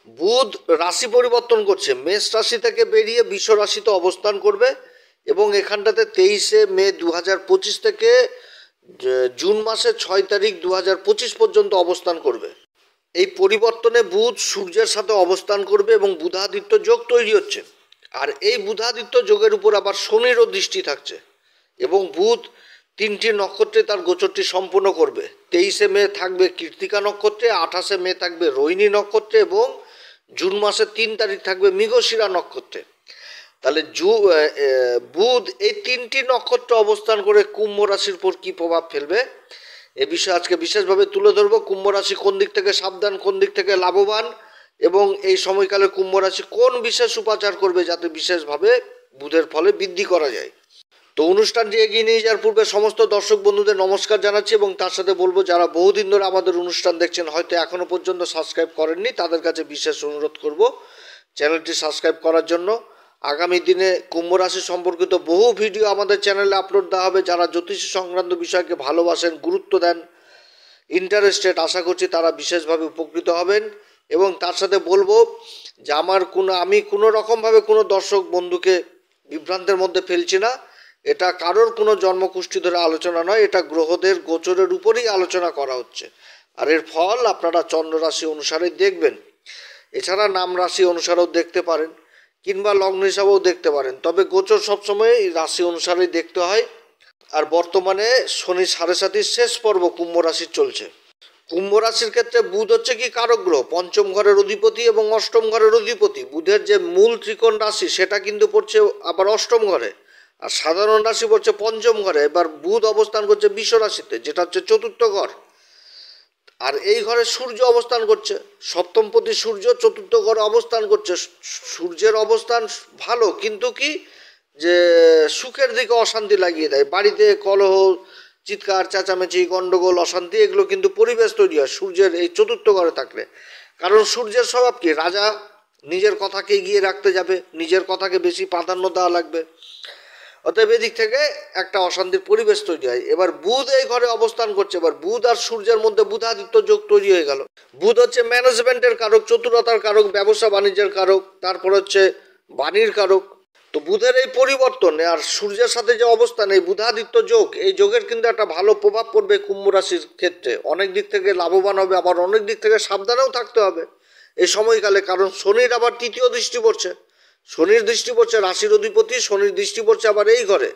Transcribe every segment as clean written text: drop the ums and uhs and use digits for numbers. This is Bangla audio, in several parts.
বুধ রাশি পরিবর্তন করছে, মেষ রাশি থেকে বেরিয়ে বৃষ রাশিতে অবস্থান করবে এবং এখানটাতে 23 মে 2025 থেকে জুন মাসের 6 তারিখ 2025 পর্যন্ত অবস্থান করবে। এই পরিবর্তনে বুধ সূর্যের সাথে অবস্থান করবে এবং বুধাদিত্য যোগ তৈরি হচ্ছে। আর এই বুধাদিত্য যোগের উপর আবার শনিরও দৃষ্টি থাকছে এবং বুধ 3টি নক্ষত্রে তার গোচরটি সম্পূর্ণ করবে। 23 মে থাকবে কৃত্তিকা নক্ষত্রে, 28 মে থাকবে রোহিণী নক্ষত্রে এবং জুন মাসের 3 তারিখ থাকবে মৃগশিরা নক্ষত্রে। তাহলে বুধ এই 3টি নক্ষত্র অবস্থান করে কুম্ভ রাশির উপর কী প্রভাব ফেলবে এ বিষয়ে আজকে বিশেষভাবে তুলে ধরবো। কুম্ভ রাশি কোন দিক থেকে সাবধান, কোন দিক থেকে লাভবান এবং এই সময়কালে কুম্ভ রাশি কোন বিশেষ উপাচার করবে যাতে বিশেষভাবে বুধের ফলে বৃদ্ধি করা যায়। তো অনুষ্ঠানটি এগিয়ে নিয়ে যাওয়ার পূর্বে সমস্ত দর্শক বন্ধুদের নমস্কার জানাচ্ছি এবং তার সাথে বলবো যারা বহুদিন ধরে আমাদের অনুষ্ঠান দেখছেন, হয়তো এখনও পর্যন্ত সাবস্ক্রাইব করেননি, তাদের কাছে বিশেষ অনুরোধ করব চ্যানেলটি সাবস্ক্রাইব করার জন্য। আগামী দিনে কুম্ভ রাশি সম্পর্কিত বহু ভিডিও আমাদের চ্যানেলে আপলোড দেওয়া হবে। যারা জ্যোতিষ সংক্রান্ত বিষয়কে ভালোবাসেন, গুরুত্ব দেন, ইন্টারেস্টেড, আশা করছি তারা বিশেষভাবে উপকৃত হবেন। এবং তার সাথে বলবো যে আমি কোনো রকমভাবে কোনো দর্শক বন্ধুকে বিভ্রান্তের মধ্যে ফেলছি না। এটা কারোর কোনো জন্মকুষ্ঠি ধরে আলোচনা নয়, এটা গ্রহদের গোচরের উপরেই আলোচনা করা হচ্ছে। আর এর ফল আপনারা চন্দ্র রাশি অনুসারে দেখবেন। এছাড়া নাম রাশি অনুসারেও দেখতে পারেন কিংবা লগ্ন হিসাবেও দেখতে পারেন, তবে গোচর সবসময় রাশি অনুসারেই দেখতে হয়। আর বর্তমানে শনি 7.5 শেষ পর্ব কুম্ভ রাশির চলছে। কুম্ভ রাশির ক্ষেত্রে বুধ হচ্ছে কি কারক গ্রহ, পঞ্চম ঘরের অধিপতি এবং অষ্টম ঘরের অধিপতি। বুধের যে মূল ত্রিকোণ রাশি সেটা কিন্তু পড়ছে আবার অষ্টম ঘরে, আর সাধারণ রাশি পড়ছে পঞ্চম ঘরে। এবার বুধ অবস্থান করছে বৃষ রাশিতে, যেটা হচ্ছে চতুর্থ ঘর, আর এই ঘরে সূর্য অবস্থান করছে। সপ্তমপতি সূর্য চতুর্থ ঘরে অবস্থান করছে। সূর্যের অবস্থান ভালো, কিন্তু কি যে সুখের দিকে অশান্তি লাগিয়ে দেয়। বাড়িতে কলহ, চিৎকার চেঁচামেচি, গণ্ডগোল, অশান্তি, এগুলো কিন্তু পরিবেশ তৈরি হয় সূর্যের এই চতুর্থ ঘরে থাকলে। কারণ সূর্যের স্বভাব কি, রাজা নিজের কথাকে এগিয়ে রাখতে যাবে, নিজের কথাকে বেশি প্রাধান্য দেওয়া লাগবে। অতএব এদিক থেকে একটা অশান্তির পরিবেশ তৈরি হয়। এবার বুধ এই ঘরে অবস্থান করছে। এবার বুধ আর সূর্যের মধ্যে বুধাদিত্য যোগ তৈরি হয়ে গেল। বুধ হচ্ছে ম্যানেজমেন্টের কারক, চতুরতার কারক, ব্যবসা বাণিজ্যের কারক, তারপর হচ্ছে বাণীর কারক। তো বুধের এই পরিবর্তনে আর সূর্যের সাথে যে অবস্থান, এই বুধাদিত্য যোগ, এই যোগের কিন্তু একটা ভালো প্রভাব পড়বে কুম্ভ রাশির ক্ষেত্রে। অনেক দিক থেকে লাভবান হবে, আবার অনেক দিক থেকে সাবধানেও থাকতে হবে এই সময়কালে। কারণ শনির আবার তৃতীয় দৃষ্টি পড়ছে, শনির দৃষ্টি পড়ছে রাশির অধিপতি, শনির দৃষ্টি পড়ছে আবার এই ঘরে।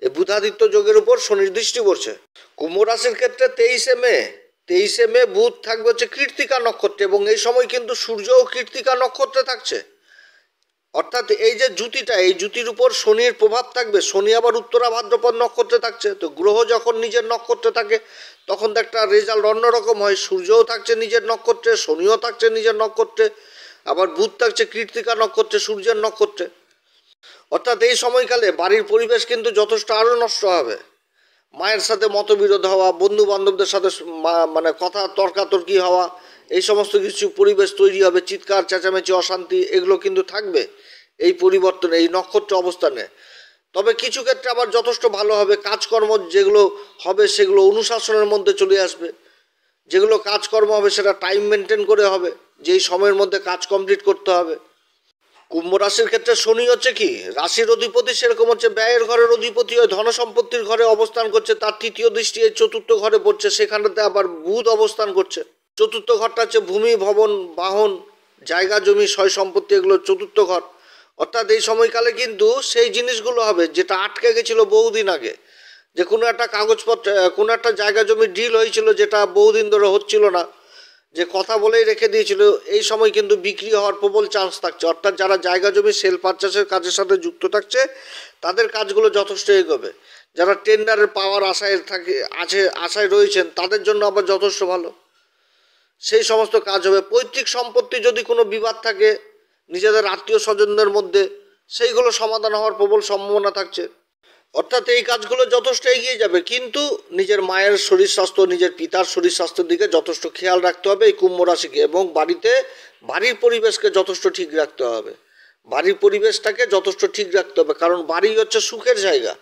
এই বুধাদিত্য যোগের উপর শনির দৃষ্টি পড়ছে। কুম্ভ রাশির ক্ষেত্রে 23 মে বুধ থাকবে হচ্ছে কৃত্তিকা নক্ষত্রে এবং এই সময় কিন্তু সূর্যও কৃত্তিকা নক্ষত্রে থাকছে। অর্থাৎ এই যে জুতিটা, এই জুতির উপর শনির প্রভাব থাকবে। শনি আবার উত্তরা ভাদ্রপদ নক্ষত্রে থাকছে। তো গ্রহ যখন নিজের নক্ষত্রে থাকে তখন তো একটা রেজাল্ট অন্যরকম হয়। সূর্যও থাকছে নিজের নক্ষত্রে, শনিও থাকছে নিজের নক্ষত্রে, আবার বুধ থাকছে কৃত্তিকা নক্ষত্রে, সূর্যের নক্ষত্রে। অর্থাৎ এই সময়কালে বাড়ির পরিবেশ কিন্তু যথেষ্ট আরও নষ্ট হবে। মায়ের সাথে মতবিরোধ হওয়া, বন্ধু বান্ধবদের সাথে মানে কথা তর্কাতর্কি হওয়া, এই সমস্ত কিছু পরিবেশ তৈরি হবে। চিৎকার চেঁচামেচি, অশান্তি, এগুলো কিন্তু থাকবে এই পরিবর্তনে, এই নক্ষত্র অবস্থানে। তবে কিছু ক্ষেত্রে আবার যথেষ্ট ভালো হবে। কাজকর্ম যেগুলো হবে সেগুলো অনুশাসনের মধ্যে চলে আসবে। যেগুলো কাজকর্ম হবে সেটা টাইম মেনটেন করে হবে, যেই সময়ের মধ্যে কাজ কমপ্লিট করতে হবে। কুম্ভ রাশির ক্ষেত্রে শনি হচ্ছে কি রাশির অধিপতি, সেরকম হচ্ছে ব্যয়ের ঘরের অধিপতি হয়ে ধন সম্পত্তির ঘরে অবস্থান করছে। তার তৃতীয় দৃষ্টি এই চতুর্থ ঘরে পড়ছে, সেখানটাতে আবার বুধ অবস্থান করছে। চতুর্থ ঘরটা হচ্ছে ভূমি, ভবন, বাহন, জায়গা জমি, সয় সম্পত্তি, এগুলো চতুর্থ ঘর। অর্থাৎ এই সময়কালে কিন্তু সেই জিনিসগুলো হবে যেটা আটকে গেছিলো বহুদিন আগে, যে কোনো একটা কাগজপত্র, কোনো একটা জায়গা জমি ডিল হয়েছিল যেটা বহুদিন ধরে হচ্ছিল না, যে কথা বলেই রেখে দিয়েছিল, এই সময় কিন্তু বিক্রি হওয়ার প্রবল চান্স থাকছে। অর্থাৎ যারা জায়গা জমি সেল পারচেসের কাজের সাথে যুক্ত থাকছে তাদের কাজগুলো যথেষ্ট এগোবে। যারা টেন্ডারের পাওয়ার আশায় রয়েছেন তাদের জন্য আবার যথেষ্ট ভালো, সেই সমস্ত কাজ হবে। পৈতৃক সম্পত্তি যদি কোনো বিবাদ থাকে নিজেদের আত্মীয় স্বজনদের মধ্যে, সেইগুলো সমাধান হওয়ার প্রবল সম্ভাবনা থাকছে। অর্থাৎ এই কাজগুলো যথেষ্ট এগিয়ে যাবে, কিন্তু নিজের মায়ের শরীর স্বাস্থ্য, নিজের পিতার শরীর স্বাস্থ্যের দিকে যথেষ্ট খেয়াল রাখতে হবে এই কুম্ভ রাশিকে। এবং বাড়ির পরিবেশকে যথেষ্ট ঠিক রাখতে হবে, বাড়ির পরিবেশটাকে যথেষ্ট ঠিক রাখতে হবে। কারণ বাড়ি হচ্ছে সুখের জায়গা,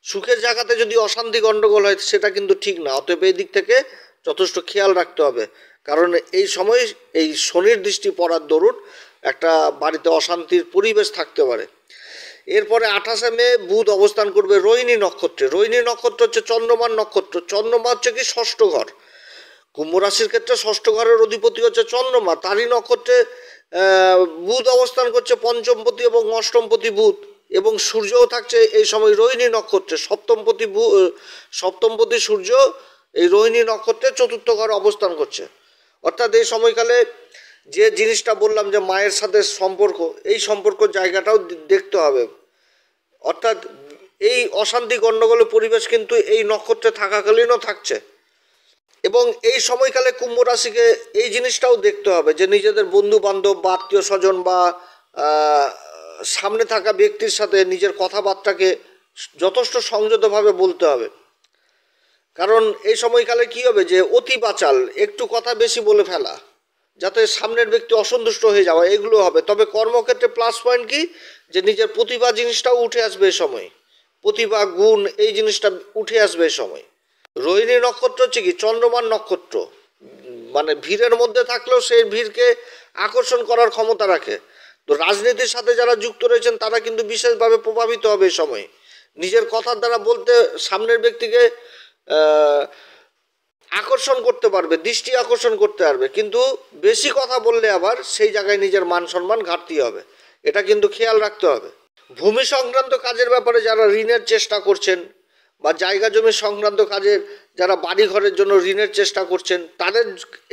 সুখের জায়গাতে যদি অশান্তি গণ্ডগোল হয় সেটা কিন্তু ঠিক না। অতএব এই দিক থেকে যথেষ্ট খেয়াল রাখতে হবে। কারণ এই সময় এই শনির দৃষ্টি পড়ার দরুন একটা বাড়িতে অশান্তির পরিবেশ থাকতে পারে। এরপরে 28শে মে বুধ অবস্থান করবে রোহিণী নক্ষত্রে। রোহিণী নক্ষত্র হচ্ছে চন্দ্রমার নক্ষত্র। চন্দ্রমা হচ্ছে কি ষষ্ঠ ঘর। কুম্ভ রাশির ক্ষেত্রে ষষ্ঠ ঘরের অধিপতি হচ্ছে চন্দ্রমা, তারই নক্ষত্রে বুধ অবস্থান করছে, পঞ্চমপতি এবং অষ্টমপতি বুধ, এবং সূর্যও থাকছে এই সময় রোহিণী নক্ষত্রে। সপ্তমপতি সূর্য এই রোহিণী নক্ষত্রে চতুর্থ ঘরে অবস্থান করছে। অর্থাৎ এই সময়কালে যে জিনিসটা বললাম যে মায়ের সাথে সম্পর্ক, এই সম্পর্ক জায়গাটাও দেখতে হবে। অর্থাৎ এই অশান্তি গণ্ডগোলের পরিবেশ কিন্তু এই নক্ষত্রে থাকাকালীনও থাকছে। এবং এই সময়কালে কুম্ভ রাশিকে এই জিনিসটাও দেখতে হবে যে নিজেদের বন্ধু বান্ধব বা আত্মীয় স্বজন বা সামনে থাকা ব্যক্তির সাথে নিজের কথাবার্তাকে যথেষ্ট সংযতভাবে বলতে হবে। কারণ এই সময়কালে কী হবে যে অতি বাচাল, একটু কথা বেশি বলে ফেলা, যাতে সামনের ব্যক্তি অসন্তুষ্ট হয়ে যাওয়া, এগুলো হবে। তবে কর্মক্ষেত্রে প্লাস পয়েন্ট কি, যে নিজের প্রতিভা জিনিসটাও উঠে আসবে এই সময়, প্রতিভা গুণ এই জিনিসটা উঠে আসবে এই সময়। রোহিণী নক্ষত্র হচ্ছে কি চন্দ্রমার নক্ষত্র, মানে ভিড়ের মধ্যে থাকলেও সেই ভিড়কে আকর্ষণ করার ক্ষমতা রাখে। তো রাজনীতির সাথে যারা যুক্ত রয়েছেন তারা কিন্তু বিশেষভাবে প্রভাবিত হবে এই সময়। নিজের কথার দ্বারা বলতে সামনের ব্যক্তিকে আকর্ষণ করতে পারবে, দৃষ্টি আকর্ষণ করতে পারবে, কিন্তু বেশি কথা বললে আবার সেই জায়গায় নিজের মান সম্মান ঘাটতি হবে, এটা কিন্তু খেয়াল রাখতে হবে। ভূমি সংক্রান্ত কাজের ব্যাপারে যারা ঋণের চেষ্টা করছেন বা জায়গা জমি সংক্রান্ত কাজের যারা বাড়ি ঘরের জন্য ঋণের চেষ্টা করছেন, তাদের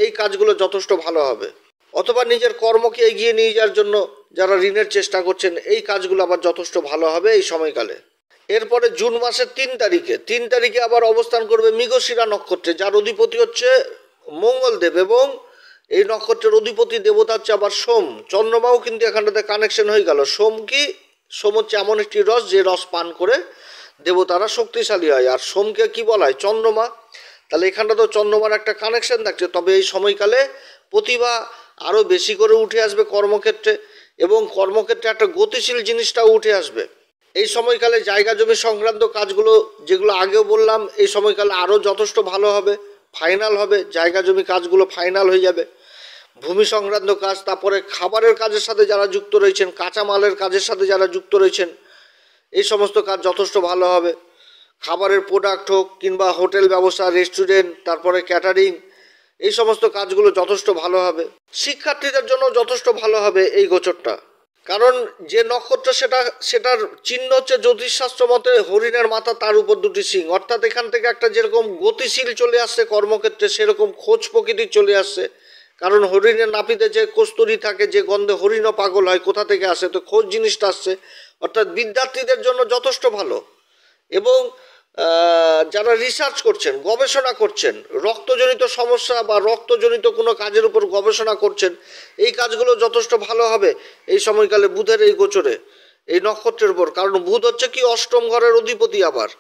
এই কাজগুলো যথেষ্ট ভালো হবে। অথবা নিজের কর্মকে এগিয়ে নিয়ে যাওয়ার জন্য যারা ঋণের চেষ্টা করছেন, এই কাজগুলো আবার যথেষ্ট ভালো হবে এই সময়কালে। এরপরে জুন মাসের 3 তারিখে আবার অবস্থান করবে মৃগশিরা নক্ষত্রে, যার অধিপতি হচ্ছে মঙ্গলদেব, এবং এই নক্ষত্রের অধিপতি দেবতা হচ্ছে আবার সোম। চন্দ্রমাও কিন্তু এখানটাতে কানেকশন হয়ে গেল। সোম কি, সোম হচ্ছে এমন একটি রস যে রস পান করে দেবতারা শক্তিশালী হয়, আর সোমকে কি বলা হয়, চন্দ্রমা। তাহলে এখানটা তো চন্দ্রমার একটা কানেকশন থাকছে। তবে এই সময়কালে প্রতিভা আরও বেশি করে উঠে আসবে কর্মক্ষেত্রে, এবং কর্মক্ষেত্রে একটা গতিশীল জিনিসটাও উঠে আসবে এই সময়কালে। জায়গা জমি সংক্রান্ত কাজগুলো যেগুলো আগেও বললাম, এই সময়কালে আরও যথেষ্ট ভালো হবে, ফাইনাল হবে, জায়গা জমি কাজগুলো ফাইনাল হয়ে যাবে। ভূমি সংক্রান্ত কাজ, তারপরে খাবারের কাজের সাথে যারা যুক্ত রয়েছেন, কাঁচামালের কাজের সাথে যারা যুক্ত রয়েছেন, এই সমস্ত কাজ যথেষ্ট ভালো হবে। খাবারের প্রোডাক্ট হোক কিংবা হোটেল ব্যবসা, রেস্টুরেন্ট, তারপরে ক্যাটারিং, এই সমস্ত কাজগুলো যথেষ্ট ভালো হবে। শিক্ষার্থীদের জন্য যথেষ্ট ভালো হবে এই গোচরটা। কারণ যে নক্ষত্র সেটার চিহ্ন হচ্ছে জ্যোতিষশাস্ত্র মতে হরিণের মাথা, তার উপর 2টি সিং। অর্থাৎ এখান থেকে একটা যেরকম গতিশীল চলে আসছে কর্মক্ষেত্রে, সেরকম খোঁজ প্রকৃতির চলে আসছে। কারণ হরিণের নাপিতে যে কস্তুরি থাকে, যে গন্ধে হরিণও পাগল হয়, কোথা থেকে আসে, তো খোঁজ জিনিসটা আসছে। অর্থাৎ বিদ্যার্থীদের জন্য যথেষ্ট ভালো। এবং যারা রিসার্চ করছেন, গবেষণা করছেন, রক্তজনিত সমস্যা বা রক্তজনিত কোনো কাজের উপর গবেষণা করছেন, এই কাজগুলো যথেষ্ট ভালো হবে এই সময়কালে বুধের এই গোচরে, এই নক্ষত্রের উপর। কারণ বুধ হচ্ছে কি অষ্টম ঘরের অধিপতি আবার,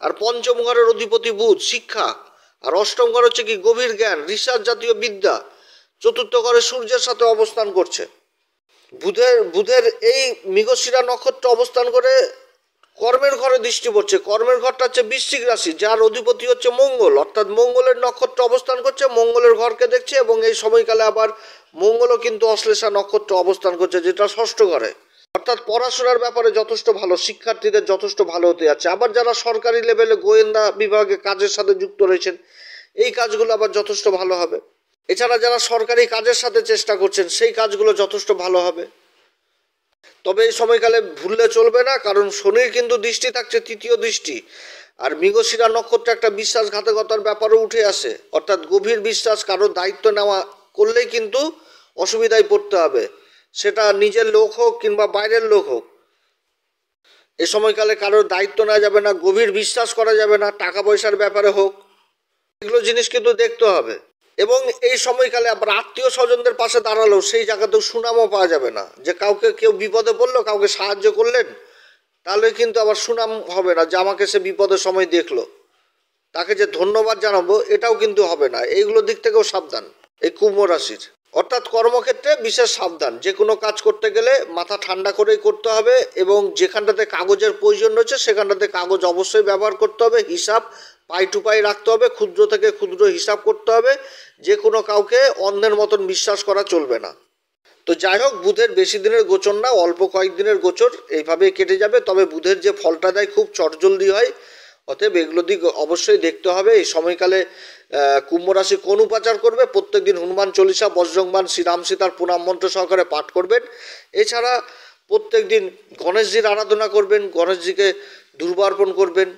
আর পঞ্চম ঘরের অধিপতি বুধ শিক্ষা, আর অষ্টম ঘর হচ্ছে কি গভীর জ্ঞান, রিসার্চ জাতীয় বিদ্যা। চতুর্থ ঘরে সূর্যের সাথে অবস্থান করছে। বুধের এই মৃগশিরা নক্ষত্র অবস্থান করে কর্মের ঘরে দৃষ্টি পড়ছে। কর্মের ঘরটা হচ্ছে বৃশ্চিক রাশি, যার অধিপতি হচ্ছে মঙ্গল। অর্থাৎ মঙ্গলের নক্ষত্র অবস্থান করছে, মঙ্গলের ঘরকে দেখছে, এবং এই সময়কালে আবার মঙ্গলও কিন্তু অশ্লেষা নক্ষত্র অবস্থান করছে, যেটা ষষ্ঠ ঘরে। অর্থাৎ পড়াশোনার ব্যাপারে যথেষ্ট ভালো, শিক্ষার্থীদের যথেষ্ট ভালো হতে যাচ্ছে। আবার যারা সরকারি লেভেলে গোয়েন্দা বিভাগে কাজের সাথে যুক্ত রয়েছেন, এই কাজগুলো আবার যথেষ্ট ভালো হবে। এছাড়া যারা সরকারি কাজের সাথে চেষ্টা করছেন, সেই কাজগুলো যথেষ্ট ভালো হবে। তবে এই সময়কালে ভুললে চলবে না, কারণ শনির কিন্তু দৃষ্টি থাকছে 3য় দৃষ্টি। আর মৃগশিরা নক্ষত্রে একটা বিশ্বাসঘাতকতার ব্যাপারও উঠে আসে। অর্থাৎ গভীর বিশ্বাস, কারোর দায়িত্ব নেওয়া করলেই কিন্তু অসুবিধায় পড়তে হবে, সেটা নিজের লোক হোক কিংবা বাইরের লোক হোক। এ সময়কালে কারোর দায়িত্ব নেওয়া যাবে না, গভীর বিশ্বাস করা যাবে না, টাকা পয়সার ব্যাপারে হোক, এগুলো জিনিস কিন্তু দেখতে হবে। এবং এই সময়কালে আবার আত্মীয় স্বজনদের পাশে দাঁড়ালেও সেই জায়গাতেও সুনামও পাওয়া যাবে না। যে কেউ বিপদে পড়লো, কাউকে সাহায্য করলেন, তাহলে কিন্তু আবার সুনাম হবে না যে আমাকে সে বিপদের সময় দেখলো, তাকে যে ধন্যবাদ জানাবো, এটাও কিন্তু হবে না। এইগুলো দিক থেকেও সাবধান এই কুম্ভ রাশির। অর্থাৎ কর্মক্ষেত্রে বিশেষ সাবধান, যে কোনো কাজ করতে গেলে মাথা ঠান্ডা করেই করতে হবে, এবং যেখানটাতে কাগজের প্রয়োজন রয়েছে সেখানটাতে কাগজ অবশ্যই ব্যবহার করতে হবে, হিসাব পাই টু পাই রাখতে হবে, ক্ষুদ্র থেকে ক্ষুদ্র হিসাব করতে হবে, যে কোনো কাউকে অন্যের মতন বিশ্বাস করা চলবে না। তো যাই হোক, বুধের বেশি দিনের গোচর না, অল্প কয়েকদিনের গোচর, এইভাবেই কেটে যাবে। তবে বুধের যে ফলটা দেয় খুব চটজলদি হয়, অতএব এগুলো দিক অবশ্যই দেখতে হবে। এই সময়কালে কুম্ভ রাশি কোন উপাচার করবে, প্রত্যেকদিন হনুমান চল্লিশা, বজ্রংবাণ, শ্রীরাম সীতার প্রণাম মন্ত্র সহকারে পাঠ করবেন। এছাড়া প্রত্যেকদিন গণেশজির আরাধনা করবেন, গণেশজিকে দুর্বা অর্পণ করবেন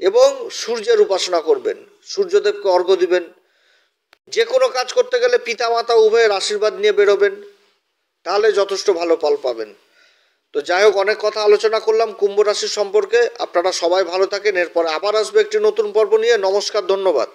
এবং সূর্যের উপাসনা করবেন, সূর্যদেবকে অর্ঘ্য দিবেন। যে কোনো কাজ করতে গেলে পিতামাতা উভয়ের আশীর্বাদ নিয়ে বেরোবেন, তাহলে যথেষ্ট ভালো ফল পাবেন। তো যাই হোক, অনেক কথা আলোচনা করলাম কুম্ভ রাশির সম্পর্কে। আপনারা সবাই ভালো থাকেন। এরপর আবার আসবে একটি নতুন পর্ব নিয়ে। নমস্কার, ধন্যবাদ।